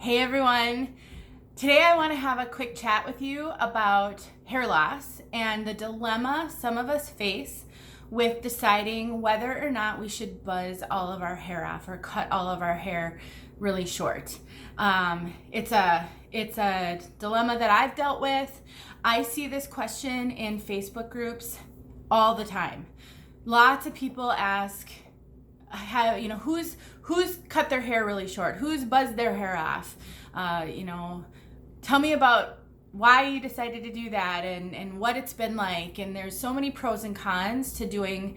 Hey everyone. Today I want to have a quick chat with you about hair loss and the dilemma some of us face with deciding whether or not we should buzz all of our hair off or cut all of our hair really short. It's a dilemma that I've dealt with. I see this question in Facebook groups all the time. Lots of people ask, who's cut their hair really short, who's buzzed their hair off, tell me about why you decided to do that and what it's been like. And there's so many pros and cons to doing,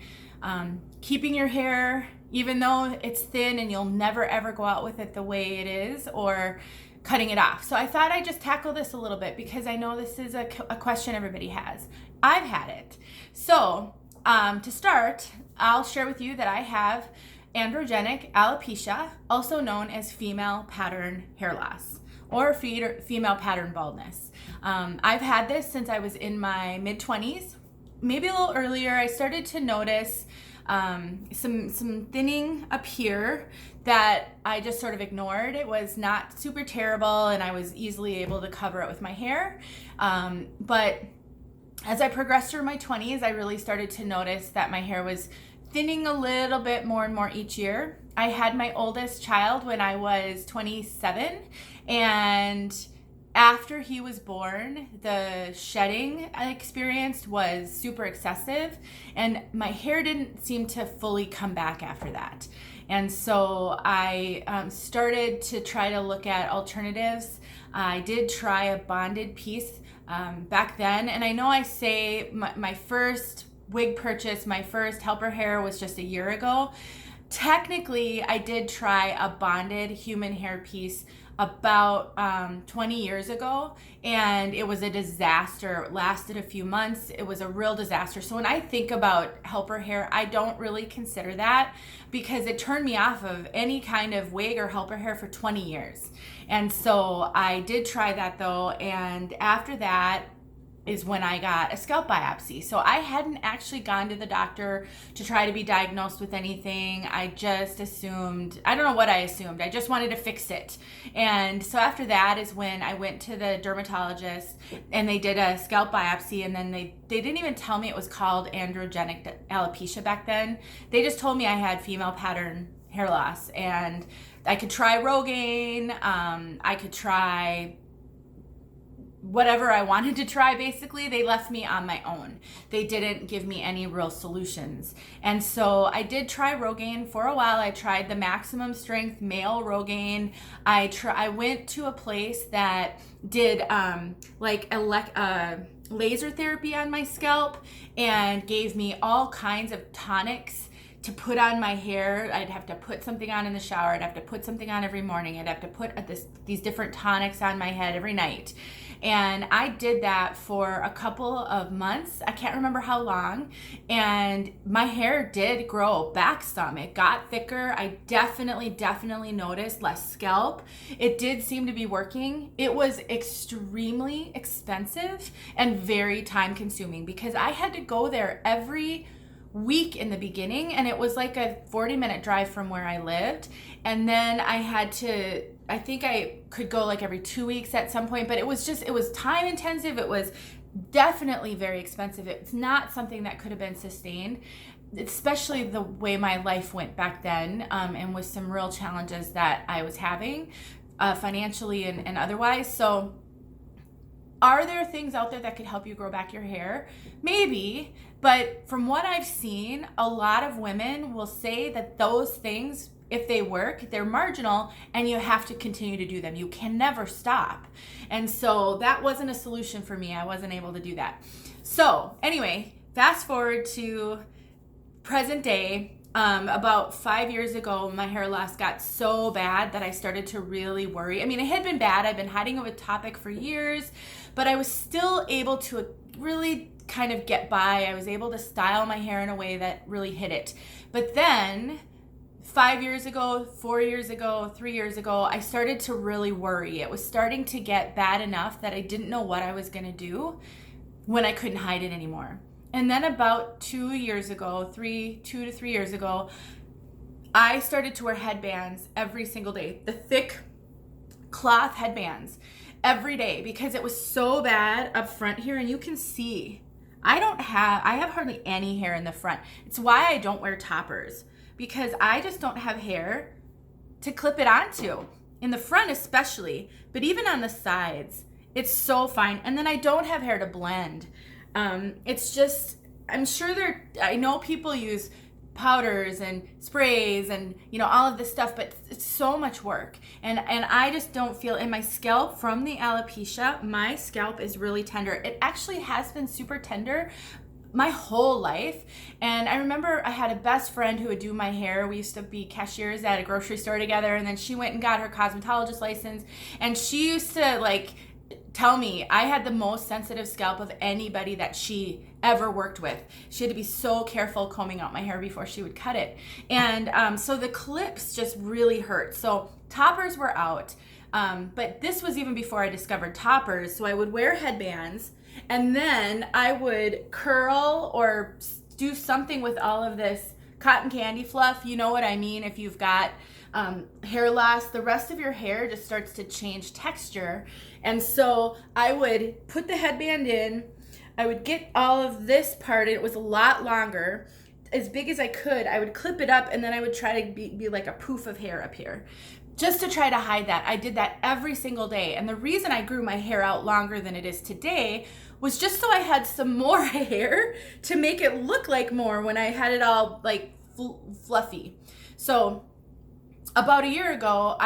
keeping your hair, even though it's thin and you'll never ever go out with it the way it is, or cutting it off. So I thought I'd just tackle this a little bit because I know this is a question everybody has. I've had it. So to start, I'll share with you that I have androgenic alopecia, also known as female pattern hair loss or female pattern baldness. I've had this since I was in my mid-20s, maybe a little earlier. I started to notice some thinning up here that I just sort of ignored. It was not super terrible and I was easily able to cover it with my hair. But as I progressed through my 20s, I really started to notice that my hair was thinning a little bit more and more each year. I had my oldest child when I was 27, and after he was born, the shedding I experienced was super excessive, and my hair didn't seem to fully come back after that. And so I started to try to look at alternatives. I did try a bonded piece back then, and I know I say my first wig purchase, my first helper hair was just a year ago. Technically, I did try a bonded human hair piece about 20 years ago, and it was a disaster. It lasted a few months. It was a real disaster. So when I think about helper hair, I don't really consider that because it turned me off of any kind of wig or helper hair for 20 years. And so I did try that though, and after that is when I got a scalp biopsy. So I hadn't actually gone to the doctor to try to be diagnosed with anything. I just assumed, I don't know what I assumed. I just wanted to fix it. And so after that is when I went to the dermatologist and they did a scalp biopsy, and then they didn't even tell me it was called androgenic alopecia back then. They just told me I had female pattern hair loss, and I could try Rogaine, I could try whatever I wanted to try. Basically, they left me on my own. They didn't give me any real solutions. And so I did try Rogaine for a while. I tried the maximum strength male Rogaine. I went to a place that did laser therapy on my scalp and gave me all kinds of tonics to put on my hair. I'd have to put something on in the shower. I'd have to put something on every morning. I'd have to put these different tonics on my head every night. And I did that for a couple of months. I can't remember how long. And my hair did grow back some. It got thicker. I definitely noticed less scalp. It did seem to be working. It was extremely expensive and very time consuming because I had to go there every week in the beginning, and it was like a 40-minute drive from where I lived. And then I think I could go like every 2 weeks at some point, but it was time intensive. It was definitely very expensive. It's not something that could have been sustained, especially the way my life went back then, and with some real challenges that I was having financially and otherwise. So are there things out there that could help you grow back your hair? Maybe, but from what I've seen, a lot of women will say that those things, if they work, they're marginal and you have to continue to do them. You can never stop. And so that wasn't a solution for me. I wasn't able to do that. So anyway, fast forward to present day. About 5 years ago, my hair loss got so bad that I started to really worry. I mean, it had been bad. I've been hiding a topic for years, but I was still able to really kind of get by. I was able to style my hair in a way that really hit it. But then 5 years ago, 4 years ago, 3 years ago, I started to really worry. It was starting to get bad enough that I didn't know what I was going to do when I couldn't hide it anymore. And then about 2 years ago, 2 to 3 years ago, I started to wear headbands every single day. The thick cloth headbands every day because it was so bad up front here. And you can see I have hardly any hair in the front. It's why I don't wear toppers, because I just don't have hair to clip it onto, in the front especially, but even on the sides, it's so fine. And then I don't have hair to blend. It's just, I'm sure I know people use powders and sprays and, you know, all of this stuff, but it's so much work. And I just don't feel, in my scalp from the alopecia, my scalp is really tender. It actually has been super tender my whole life. And I remember I had a best friend who would do my hair. We used to be cashiers at a grocery store together, and then she went and got her cosmetologist license, and she used to like tell me I had the most sensitive scalp of anybody that she ever worked with. She had to be so careful combing out my hair before she would cut it. And so the clips just really hurt. So toppers were out. But this was even before I discovered toppers. So I would wear headbands, and then I would curl or do something with all of this cotton candy fluff. You know what I mean? If you've got hair loss, the rest of your hair just starts to change texture. And so I would put the headband in, I would get all of this part, it was a lot longer, as big as I could. I would clip it up, and then I would try to be like a poof of hair up here, just to try to hide that. I did that every single day. And the reason I grew my hair out longer than it is today was just so I had some more hair to make it look like more when I had it all like fluffy. So about a year ago,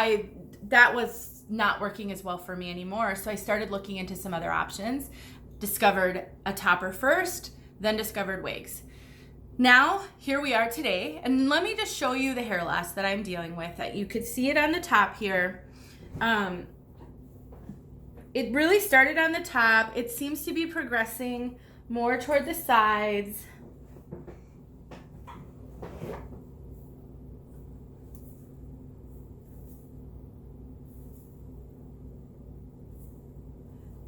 that was not working as well for me anymore. So I started looking into some other options, discovered a topper first, then discovered wigs. Now, here we are today, and let me just show you the hair loss that I'm dealing with. You could see it on the top here. It really started on the top. It seems to be progressing more toward the sides.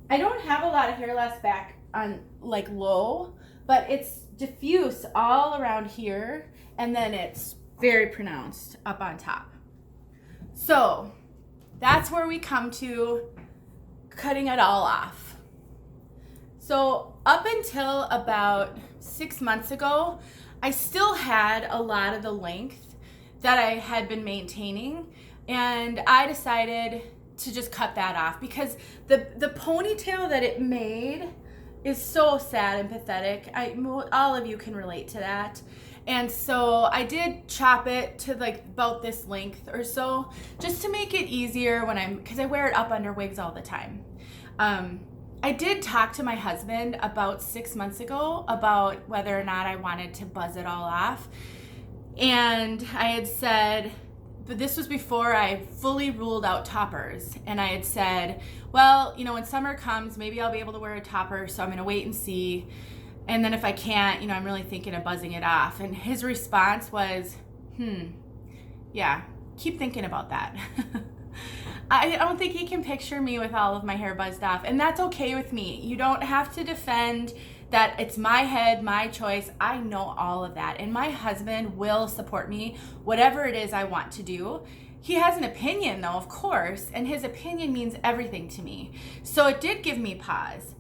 I don't have a lot of hair loss back on like low, but it's diffuse all around here, and then it's very pronounced up on top. So that's where we come to cutting it all off. So up until about 6 months ago, I still had a lot of the length that I had been maintaining, and I decided to just cut that off because the ponytail that it made is so sad and pathetic. All of you can relate to that. And so I did chop it to like about this length or so, just to make it easier because I wear it up under wigs all the time. I did talk to my husband about 6 months ago about whether or not I wanted to buzz it all off. And I had said, but this was before I fully ruled out toppers. And I had said, well, you know, when summer comes, maybe I'll be able to wear a topper. So I'm going to wait and see. And then if I can't, you know, I'm really thinking of buzzing it off. And his response was, yeah, keep thinking about that. I don't think he can picture me with all of my hair buzzed off. And that's okay with me. You don't have to defend that it's my head, my choice. I know all of that. And my husband will support me, whatever it is I want to do. He has an opinion though, of course, and his opinion means everything to me. So it did give me pause.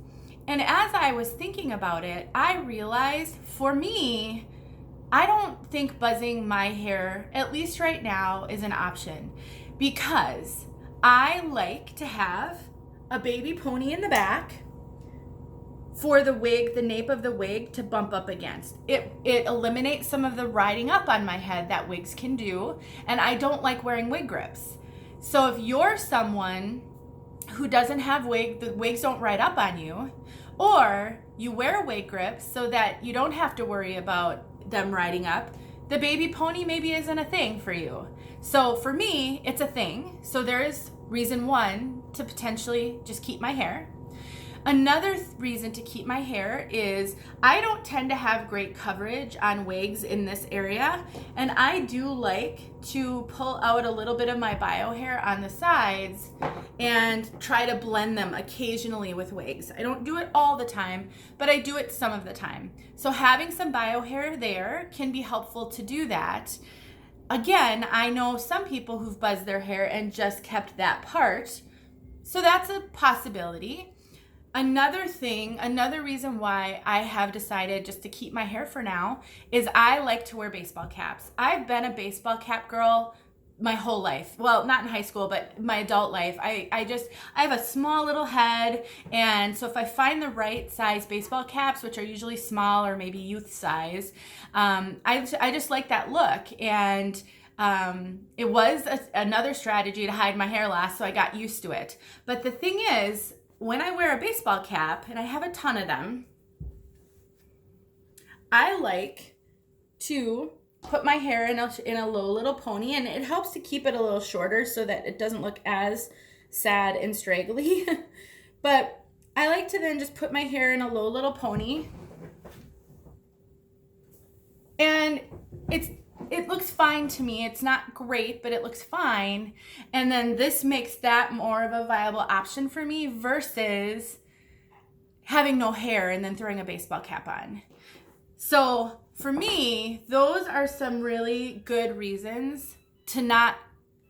And as I was thinking about it, I realized for me, I don't think buzzing my hair, at least right now, is an option, because I like to have a baby pony in the back for the wig, the nape of the wig to bump up against. It eliminates some of the riding up on my head that wigs can do, and I don't like wearing wig grips. So if you're someone who doesn't have the wigs don't ride up on you, or you wear wig grips so that you don't have to worry about them riding up, the baby pony maybe isn't a thing for you. So for me, it's a thing. So there is reason one to potentially just keep my hair. Another reason to keep my hair is I don't tend to have great coverage on wigs in this area, and I do like to pull out a little bit of my bio hair on the sides and try to blend them occasionally with wigs. I don't do it all the time, but I do it some of the time. So having some bio hair there can be helpful to do that. Again, I know some people who've buzzed their hair and just kept that part, So that's a possibility. Another reason why I have decided just to keep my hair for now is I like to wear baseball caps. I've been a baseball cap girl my whole life. Well, not in high school, but my adult life. I have a small little head, and so if I find the right size baseball caps, which are usually small or maybe youth size, I just like that look. And it was another strategy to hide my hair loss, so I got used to it. But the thing is, when I wear a baseball cap, and I have a ton of them, I like to put my hair in a low little pony, and it helps to keep it a little shorter so that it doesn't look as sad and straggly. But I like to then just put my hair in a low little pony, and it looks fine to me. It's not great, but it looks fine. And then this makes that more of a viable option for me versus having no hair and then throwing a baseball cap on. So for me, those are some really good reasons to not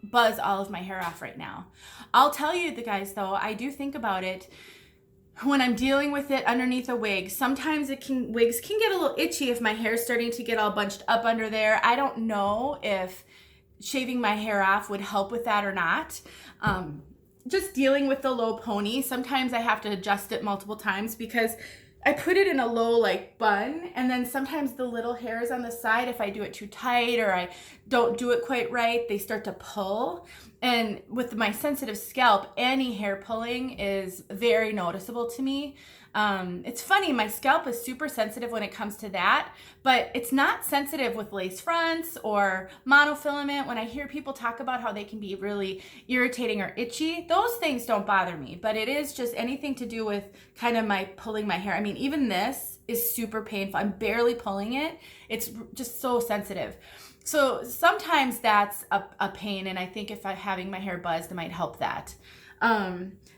buzz all of my hair off right now. I'll tell you guys though, I do think about it when I'm dealing with it underneath a wig. Sometimes wigs can get a little itchy if my hair is starting to get all bunched up under there. I don't know if shaving my hair off would help with that or not. Just dealing with the low pony, sometimes I have to adjust it multiple times because I put it in a low like bun, and then sometimes the little hairs on the side, if I do it too tight or I don't do it quite right, they start to pull. And with my sensitive scalp, any hair pulling is very noticeable to me. It's funny, my scalp is super sensitive when it comes to that, but it's not sensitive with lace fronts or monofilament. When I hear people talk about how they can be really irritating or itchy, those things don't bother me, but it is just anything to do with kind of my pulling my hair. I mean, even this is super painful. I'm barely pulling it. It's just so sensitive. So sometimes that's a pain, and I think if I'm having my hair buzzed, it might help that.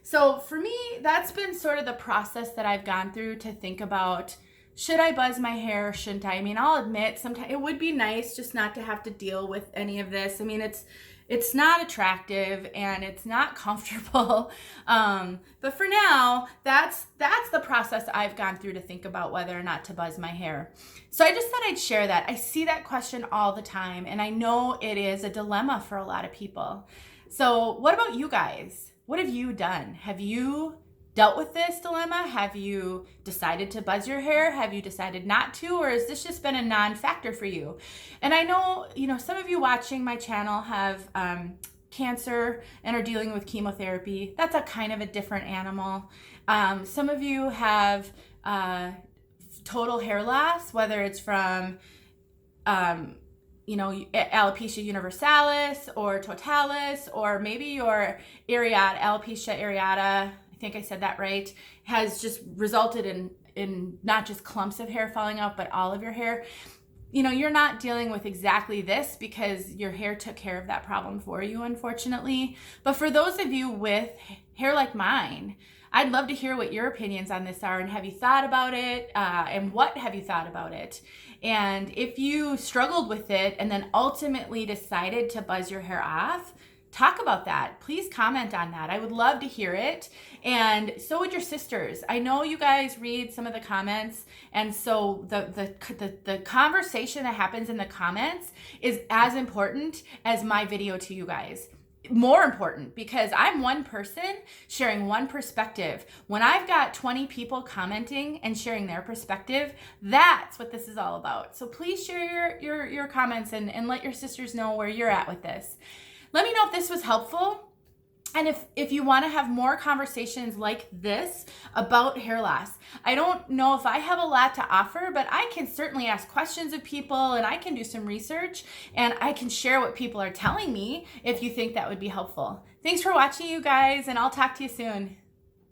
So for me, that's been sort of the process that I've gone through to think about, should I buzz my hair or shouldn't I? I mean, I'll admit sometimes it would be nice just not to have to deal with any of this. I mean, it's not attractive and it's not comfortable. But for now, that's the process I've gone through to think about whether or not to buzz my hair. So I just thought I'd share that. I see that question all the time, and I know it is a dilemma for a lot of people. So what about you guys? What have you done? Have you dealt with this dilemma? Have you decided to buzz your hair? Have you decided not to? Or has this just been a non-factor for you? And I know, some of you watching my channel have cancer and are dealing with chemotherapy. That's a kind of a different animal. Some of you have total hair loss, whether it's from alopecia universalis or totalis, or maybe your alopecia areata, I think I said that right, has just resulted in not just clumps of hair falling out, but all of your hair. You're not dealing with exactly this because your hair took care of that problem for you, unfortunately. But for those of you with hair like mine, I'd love to hear what your opinions on this are, and have you thought about it, and what have you thought about it? And if you struggled with it and then ultimately decided to buzz your hair off, talk about that. Please comment on that. I would love to hear it. And so would your sisters. I know you guys read some of the comments, and so the conversation that happens in the comments is as important as my video to you guys. More important, because I'm one person sharing one perspective. When I've got 20 people commenting and sharing their perspective, that's what this is all about. So please share your comments and let your sisters know where you're at with this. Let me know if this was helpful. And if you want to have more conversations like this about hair loss. I don't know if I have a lot to offer, but I can certainly ask questions of people, and I can do some research, and I can share what people are telling me if you think that would be helpful. Thanks for watching, you guys, and I'll talk to you soon.